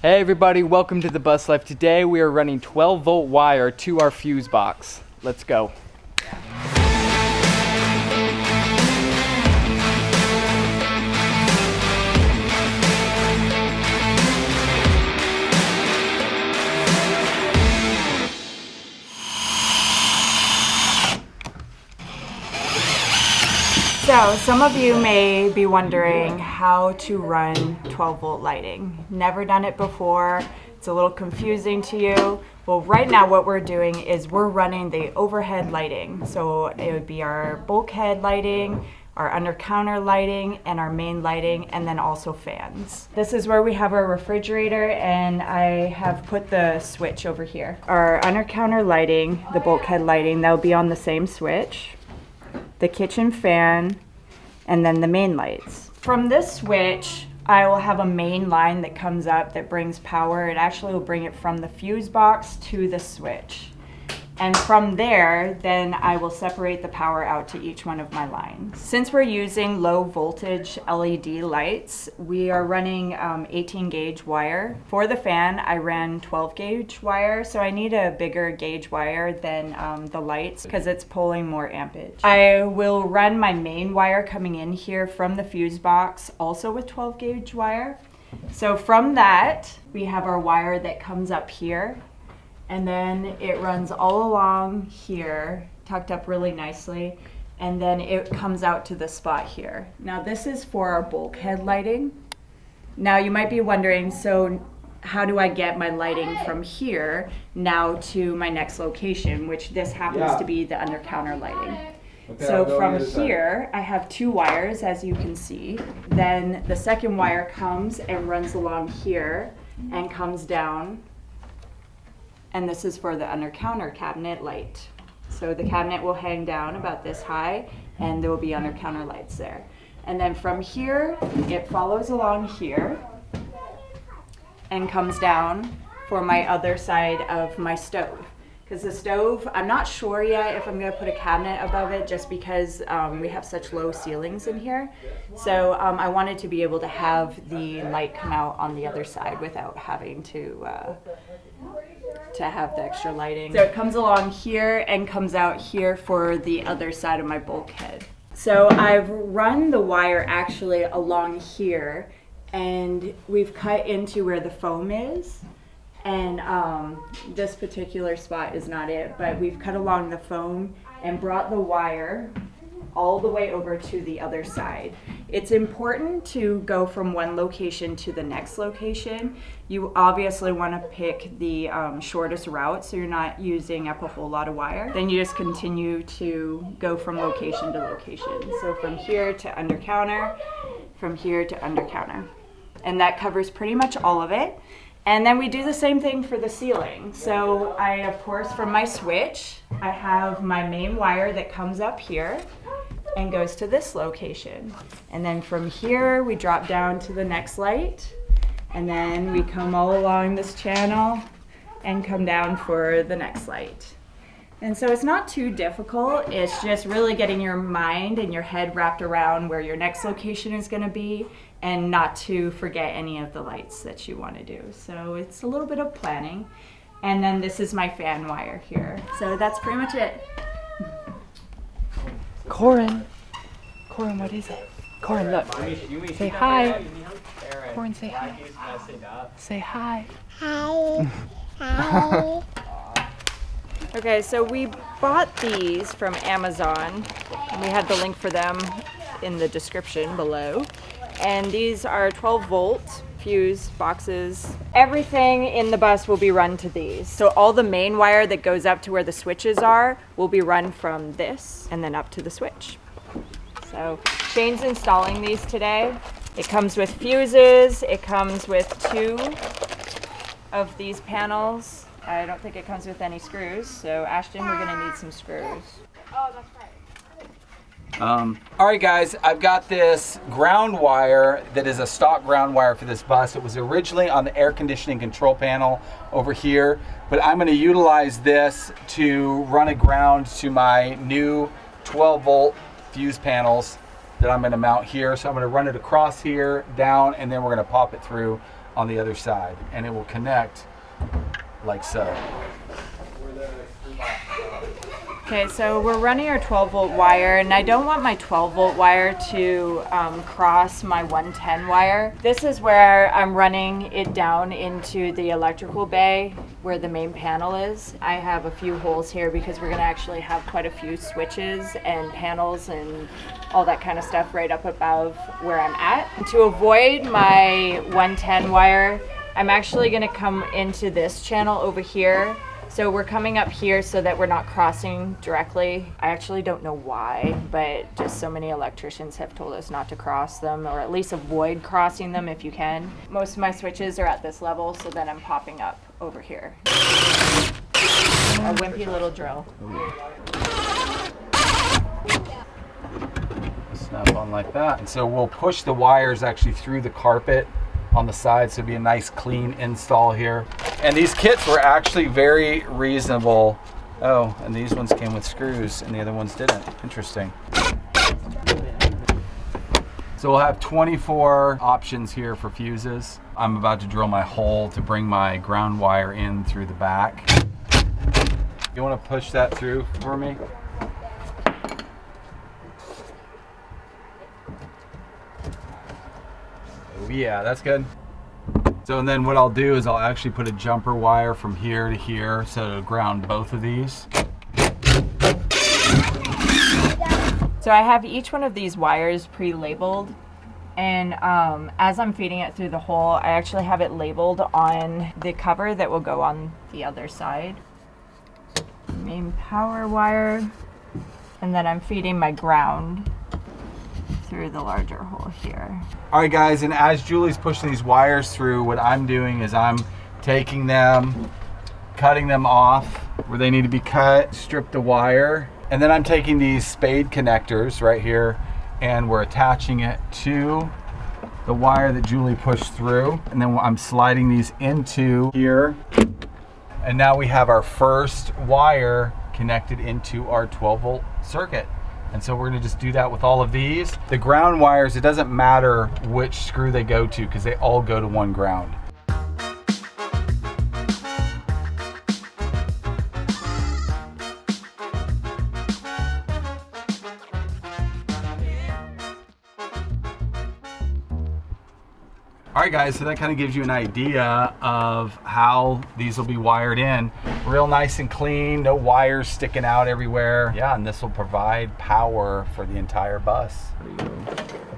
Hey everybody, welcome to the Bus Life. Today we are running 12-volt wire to our fuse box. Let's go. So some of you may be wondering how to run 12-volt lighting. Never done it before. It's a little confusing to you. Well, right now what we're doing is we're running the overhead lighting. So it would be our bulkhead lighting, our under counter lighting, and our main lighting, and then also fans. This is where we have our refrigerator, and I have put the switch over here. Our under counter lighting, the bulkhead lighting, that will be on the same switch. The kitchen fan, and then the main lights. From this switch, I will have a main line that comes up that brings power. It actually will bring it from the fuse box to the switch. And from there, then I will separate the power out to each one of my lines. Since we're using low voltage LED lights, we are running 18 gauge wire. For the fan, I ran 12 gauge wire, so I need a bigger gauge wire than the lights because it's pulling more ampage. I will run my main wire coming in here from the fuse box also with 12 gauge wire. So from that, we have our wire that comes up here. And then it runs all along here, tucked up really nicely, and then it comes out to the spot here. Now this is for our bulkhead lighting. Now you might be wondering, so how do I get my lighting from here now to my next location, which this happens to be the under counter lighting. Okay, so from here, I have two wires, as you can see. Then the second wire comes and runs along here and comes down. And this is for the under counter cabinet light. So the cabinet will hang down about this high, and there will be under counter lights there. And then from here, it follows along here and comes down for my other side of my stove. Because the stove, I'm not sure yet if I'm gonna put a cabinet above it just because we have such low ceilings in here. So I wanted to be able to have the light come out on the other side without having to have the extra lighting. So it comes along here and comes out here for the other side of my bulkhead. So I've run the wire actually along here, and we've cut into where the foam is. And this particular spot is not it, but we've cut along the foam and brought the wire all the way over to the other side. It's important to go from one location to the next location. You obviously want to pick the shortest route so you're not using up a whole lot of wire. Then you just continue to go from location to location. So from here to under counter, from here to under counter. And that covers pretty much all of it. And then we do the same thing for the ceiling. So I, of course, from my switch, I have my main wire that comes up here and goes to this location. And then from here, we drop down to the next light. And then we come all along this channel and come down for the next light. And so it's not too difficult. It's just really getting your mind and your head wrapped around where your next location is gonna be and not to forget any of the lights that you wanna do. So it's a little bit of planning. And then this is my fan wire here. So that's pretty much it. Corin, what is it? Corin, look. Say hi. Corin, say hi. Say hi. Hi. Okay, so we bought these from Amazon. We had the link for them in the description below. And these are 12-volt fuse boxes. Everything in the bus will be run to these. So all the main wire that goes up to where the switches are will be run from this and then up to the switch. So Shane's installing these today. It comes with fuses. It comes with 2 of these panels. I don't think it comes with any screws. So Ashton, we're gonna need some screws. Oh, that's right. All right, guys, I've got this ground wire that is a stock ground wire for this bus. It was originally on the air conditioning control panel over here, but I'm going to utilize this to run a ground to my new 12-volt fuse panels that I'm going to mount here. So I'm going to run it across here, down, and then we're going to pop it through on the other side, and it will connect like so. Okay, so we're running our 12 volt wire, and I don't want my 12 volt wire to cross my 110 wire. This is where I'm running it down into the electrical bay where the main panel is. I have a few holes here because we're gonna actually have quite a few switches and panels and all that kind of stuff right up above where I'm at. And to avoid my 110 wire, I'm actually gonna come into this channel over here. So we're coming up here so that we're not crossing directly. I actually don't know why, but just so many electricians have told us not to cross them, or at least avoid crossing them if you can. Most of my switches are at this level, so then I'm popping up over here. A wimpy little drill. Snap on like that. And so we'll push the wires actually through the carpet on the side, so it'll be a nice clean install here. And these kits were actually very reasonable. Oh, and these ones came with screws and the other ones didn't. Interesting. So we'll have 24 options here for fuses. I'm about to drill my hole to bring my ground wire in through the back. You want to push that through for me? Yeah, that's good. So and then what I'll do is I'll actually put a jumper wire from here to here so to ground both of these. So I have each one of these wires pre-labeled, and as I'm feeding it through the hole, I actually have it labeled on the cover that will go on the other side. Main power wire, and then I'm feeding my ground through the larger hole here. All right guys, and as Julie's pushing these wires through, what I'm doing is I'm taking them, cutting them off where they need to be cut, strip the wire, and then I'm taking these spade connectors right here and we're attaching it to the wire that Julie pushed through, and then I'm sliding these into here, and now we have our first wire connected into our 12 volt circuit. And so we're gonna just do that with all of these. The ground wires, it doesn't matter which screw they go to because they all go to one ground. All right guys, so that kind of gives you an idea of how these will be wired in. Real nice and clean, no wires sticking out everywhere. Yeah, and this will provide power for the entire bus. There you go.